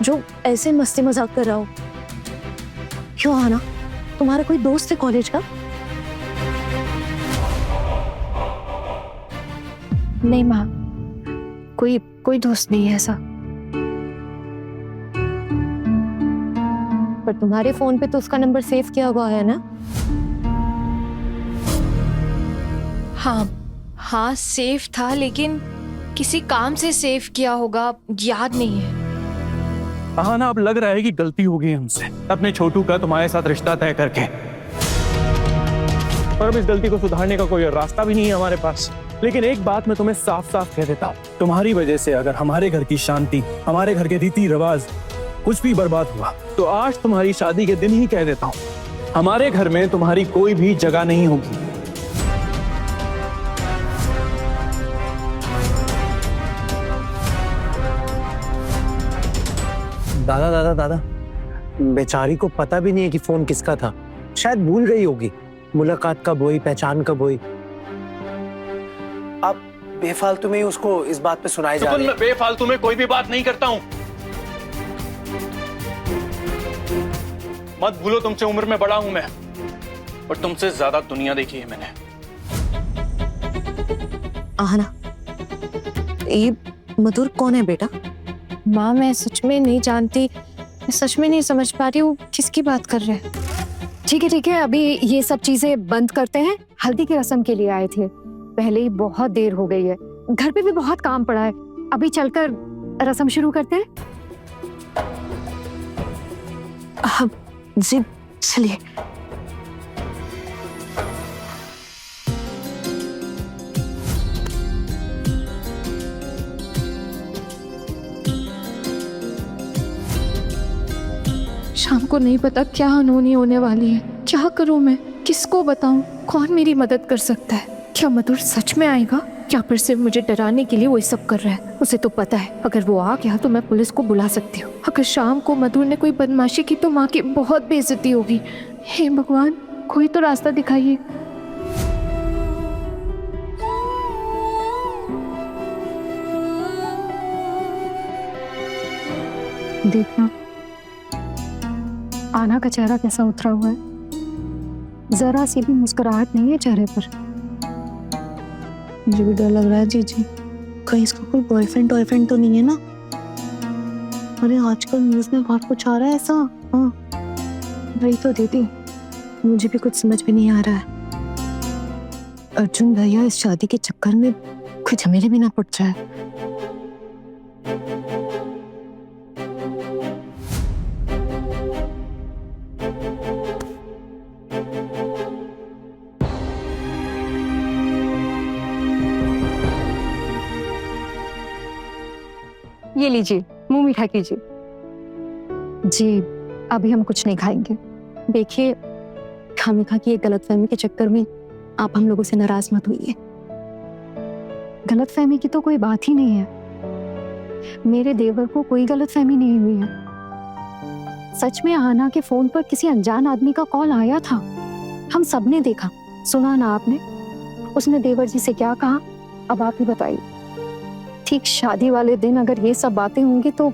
Speaker 2: जो ऐसे मस्ती मजाक कर रहा हो। क्यों आना, तुम्हारा कोई दोस्त है कॉलेज का?
Speaker 4: नहीं माँ, कोई दोस्त नहीं है ऐसा।
Speaker 2: पर तुम्हारे फोन पे तो उसका नंबर सेव किया हुआ है ना?
Speaker 4: हाँ सेव था, लेकिन किसी काम से सेव किया होगा, याद नहीं है।
Speaker 14: हाँ ना, अब लग रहा है कि गलती हो गई हमसे, अपने छोटू का तुम्हारे साथ रिश्ता तय करके। पर अब इस गलती को सुधारने का कोई रास्ता भी नहीं है हमारे पास। लेकिन एक बात मैं तुम्हें साफ साफ कह देता हूँ, तुम्हारी वजह से अगर हमारे घर की शांति, हमारे घर के रीति रिवाज कुछ भी बर्बाद हुआ, तो आज तुम्हारी शादी के दिन ही कह देता हूँ, हमारे घर में तुम्हारी कोई भी जगह नहीं होगी।
Speaker 10: दादा दादा दादा, बेचारी को पता भी नहीं है कि फोन किसका था, शायद भूल गई होगी। मुलाकात कब हुई, पहचान कब हुई। आप बेफालतू में ही उसको इस बात पे सुनाए जा रहे हैं।
Speaker 14: मैं बेफालतू में कोई भी बात नहीं करता हूँ। मत भूलो तुमसे उम्र में बड़ा हूं मैं, और तुमसे ज्यादा दुनिया देखी है मैंने।
Speaker 2: आहना, ये मधुर कौन है बेटा? माँ, मैं सच में नहीं जानती, मैं सच में नहीं समझ पा रही हूँ किसकी बात कर रहे हैं। ठीक है, अभी ये सब चीजें बंद करते हैं। हल्दी की रस्म के लिए आए थे, पहले ही बहुत देर हो गई है, घर पे भी बहुत काम पड़ा है, अभी चलकर रस्म शुरू करते हैं। जी चलिए।
Speaker 4: शाम को नहीं पता क्या अनहोनी होने वाली है। क्या करूं मैं, किसको बताऊं, कौन मेरी मदद कर सकता है? क्या मधुर सच में आएगा या फिर सिर्फ मुझे डराने के लिए वो सब कर रहा है? उसे तो पता है अगर वो आ गया तो मैं पुलिस को बुला सकती हूँ। अगर शाम को मधुर ने कोई बदमाशी की तो माँ की बहुत बेइज्जती होगी। हे भगवान, कोई तो रास्ता दिखाइए।
Speaker 2: देखना आना का चेहरा कैसा उतरा हुआ है, जरा सी भी मुस्कुराहट नहीं है चेहरे पर। मुझे भी डर लग रहा है जीजी, कहीं इसका कोई बॉयफ्रेंड तो नहीं है ना? अरे आजकल न्यूज में बहुत कुछ आ रहा है ऐसा। हाँ वही तो दीदी, मुझे भी कुछ समझ में नहीं आ रहा है। अर्जुन भैया इस शादी के चक्कर में कोई झमेले भी ना पड़ जाए।
Speaker 1: ये लीजिए, मुंह मीठा कीजिए।
Speaker 2: जी अभी हम कुछ नहीं खाएंगे। देखिए खामिखा की एक गलतफहमी के चक्कर में आप हम लोगों से नाराज मत होइए। गलतफहमी की तो कोई बात ही नहीं है, मेरे देवर को कोई गलतफहमी नहीं हुई है। सच में आना के फोन पर किसी अनजान आदमी का कॉल आया था, हम सबने देखा, सुना ना आपने? उसने देवर जी से क्या कहा, अब आप ही बताइए। ठीक शादी वाले दिन अगर ये सब बातें होंगी तो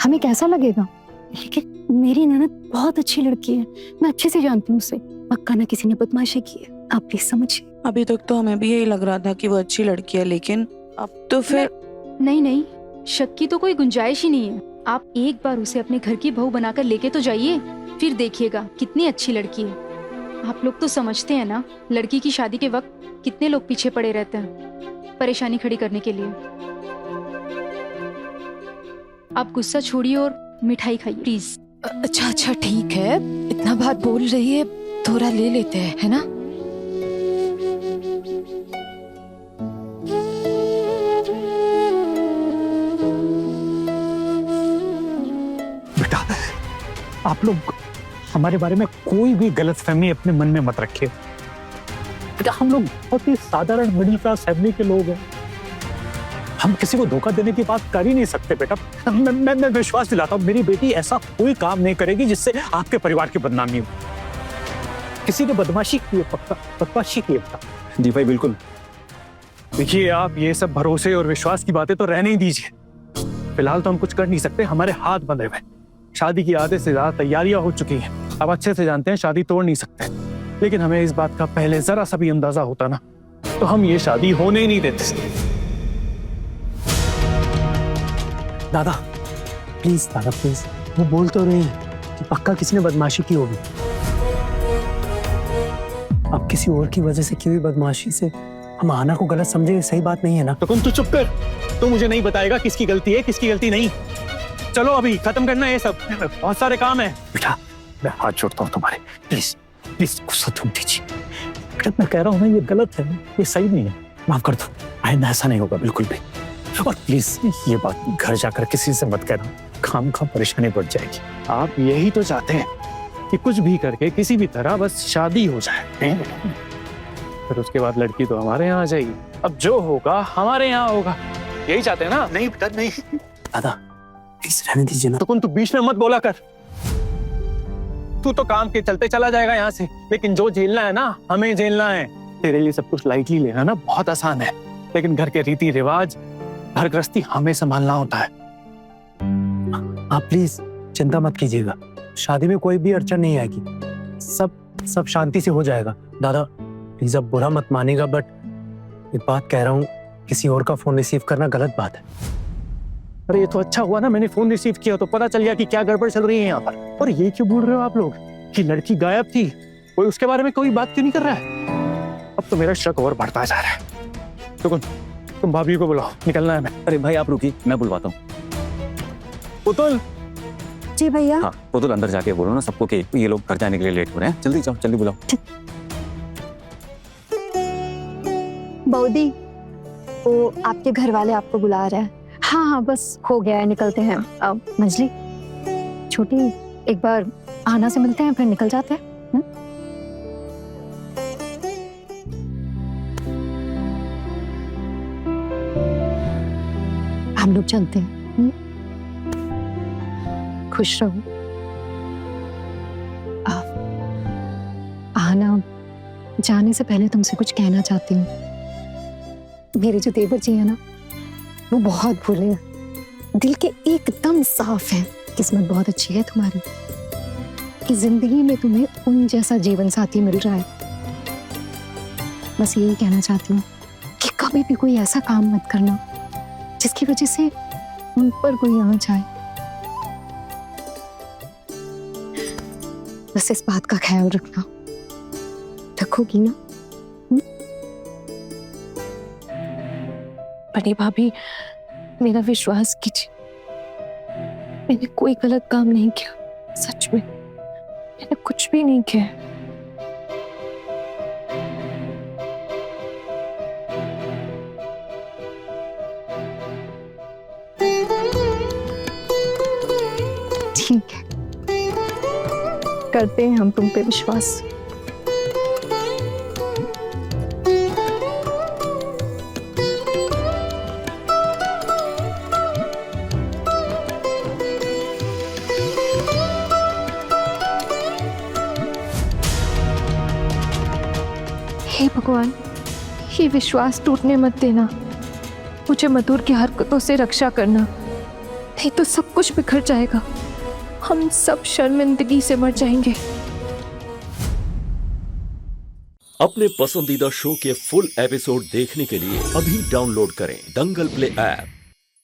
Speaker 2: हमें कैसा लगेगा? लेकिन मेरी ननद बहुत अच्छी लड़की है, मैं अच्छे से जानती हूँ उसे, पक्का ना किसी ने बदमाशी की है। आप प्लीज समझिए।
Speaker 3: अभी तक तो हमें भी यही लग रहा था कि वो अच्छी लड़की है, लेकिन अब तो फिर
Speaker 15: नहीं, शक की तो कोई गुंजाइश ही नहीं है। आप एक बार उसे अपने घर की बहू बनाकर लेके तो जाइए, फिर देखिएगा कितनी अच्छी लड़की है। आप लोग तो समझते हैं ना, लड़की की शादी के वक्त कितने लोग पीछे पड़े रहते हैं परेशानी खड़ी करने के लिए। आप गुस्सा छोड़िए और मिठाई खाइए प्लीज।
Speaker 4: अच्छा ठीक है, इतना बात बोल रही है, थोड़ा ले लेते हैं, है ना?
Speaker 8: बेटा, आप लोग हमारे बारे में कोई भी गलतफहमी अपने मन में मत रखिए। बेटा, हम लोग बहुत ही साधारण मिडिल क्लास फैमिली के लोग हैं, हम किसी को धोखा देने की बात कर ही नहीं सकते। बेटा, मैं विश्वास दिलाता हूँ, मेरी बेटी ऐसा कोई काम नहीं करेगी जिससे आपके परिवार की बदनामी हो। किसी ने बदमाशी की है, पक्का बदमाशी की है। बेटा
Speaker 9: जी भाई बिल्कुल।
Speaker 14: देखिए, आप ये सब भरोसे और विश्वास की बातें तो रहने ही दीजिए। फिलहाल तो हम कुछ कर नहीं सकते, हमारे हाथ बंधे हुए। शादी की आधे से ज्यादा तैयारियां हो चुकी हैं, अब अच्छे से जानते हैं शादी तोड़ नहीं सकते। लेकिन हमें इस बात का पहले जरा सा भी अंदाजा होता ना, तो हम ये शादी होने ही नहीं देते।
Speaker 10: दादा प्लीज, दादा प्लीज, वो बोल तो रहे हैं कि पक्का किसी ने बदमाशी की होगी। अब किसी और की वजह से की हुई बदमाशी से हम आना को गलत समझे, सही बात नहीं है ना?
Speaker 14: तो तू चुप कर, तू मुझे नहीं बताएगा किसकी गलती है किसकी गलती नहीं। चलो अभी खत्म करना है ये सब, बहुत सारे काम है।
Speaker 8: बेटा, मैं हाथ जोड़ता हूँ तुम्हारे, प्लीज प्लीज गुस्सा तुम दीजिए। बेटा, मैं कह रहा हूँ ना, ये गलत है, ये सही नहीं है।
Speaker 10: माफ कर दो, आइंदा ऐसा नहीं होगा बिल्कुल भी। और प्लीज ये बात घर जाकर किसी से मत कहना, खाम खा परेशानी बढ़ जाएगी।
Speaker 14: आप यही तो चाहते हैं कि कुछ भी करके किसी भी तरह बस शादी हो जाए, फिर उसके बाद लड़की तो हमारे यहाँ आ जाएगी। अब जो होगा हमारे यहाँ होगा, यही चाहते हैं ना?
Speaker 10: नहीं बेटा नहीं। दादा प्लीज रहने दीजिए ना।
Speaker 14: तो तू बीच में मत बोला कर। तू तो काम के चलते चला जाएगा यहाँ से, लेकिन जो झेलना है ना हमें झेलना है। तेरे लिए सब कुछ लाइटली लेना ना बहुत आसान है, लेकिन घर के रीति रिवाज, घर गृहस्थी हमें संभालना होता है।
Speaker 10: आप प्लीज चिंता मत कीजिएगा, शादी में कोई भी अड़चन नहीं आएगी, सब शांति से हो जाएगा। दादा प्लीज अब बुरा मत मानिएगा, बट एक बात कह रहा हूँ, किसी और का फोन रिसीव करना गलत बात है।
Speaker 14: अरे ये तो अच्छा हुआ ना मैंने फोन रिसीव किया, तो पता चल गया कि क्या गड़बड़ चल रही है यहाँ पर। और ये क्यों बोल रहे हो आप लोग कि लड़की गायब थी, कोई उसके बारे में कोई बात क्यों नहीं कर रहा है? अब तो मेरा शक और बढ़ता जा रहा है। तो तुम भाभी को बुलाओ, निकलना है हमें।
Speaker 9: अरे भाई आप रुकिए, मैं बुलवाता हूँ।
Speaker 14: पुतुल।
Speaker 2: जी भैया।
Speaker 9: हाँ पुतुल, अंदर जाके बोलो ना सबको कि ये लोग घर जाने के लिए लेट हो रहे हैं। जल्दी जाओ, जल्दी बुलाओ।
Speaker 2: बौदी, वो आपके घर वाले आपको बुला रहे हैं। हाँ हाँ बस हो गया है, निकलते हैं। अब मंजली छोटी, एक बार आना से मिलते हैं फिर निकल जाते हैं। हम लोग चलते हैं। खुश रहो। आना, जाने से पहले तुमसे कुछ कहना चाहती हूँ। मेरे जो देवर जी है ना, वो बहुत भोले हैं, दिल के एकदम साफ हैं। किस्मत बहुत अच्छी है तुम्हारी कि जिंदगी में तुम्हें उन जैसा जीवन साथी मिल रहा है। बस यही कहना चाहती हूँ कि कभी भी कोई ऐसा काम मत करना जिसकी वजह से उन पर कोई आँच आए। बस इस बात का ख्याल रखना, रखोगी ना? बड़ी भाभी, मेरा विश्वास कीजिए, मैंने कोई गलत काम नहीं किया। सच में मैंने कुछ भी नहीं किया। ठीक है, करते हैं हम तुम पे विश्वास। हे भगवान, ये विश्वास टूटने मत देना। मुझे मधुर की हरकतों से रक्षा करना, नहीं तो सब कुछ बिखर जाएगा। हम सब शर्मिंदगी से मर जाएंगे।
Speaker 16: अपने पसंदीदा शो के फुल एपिसोड देखने के लिए अभी डाउनलोड करें दंगल प्ले ऐप।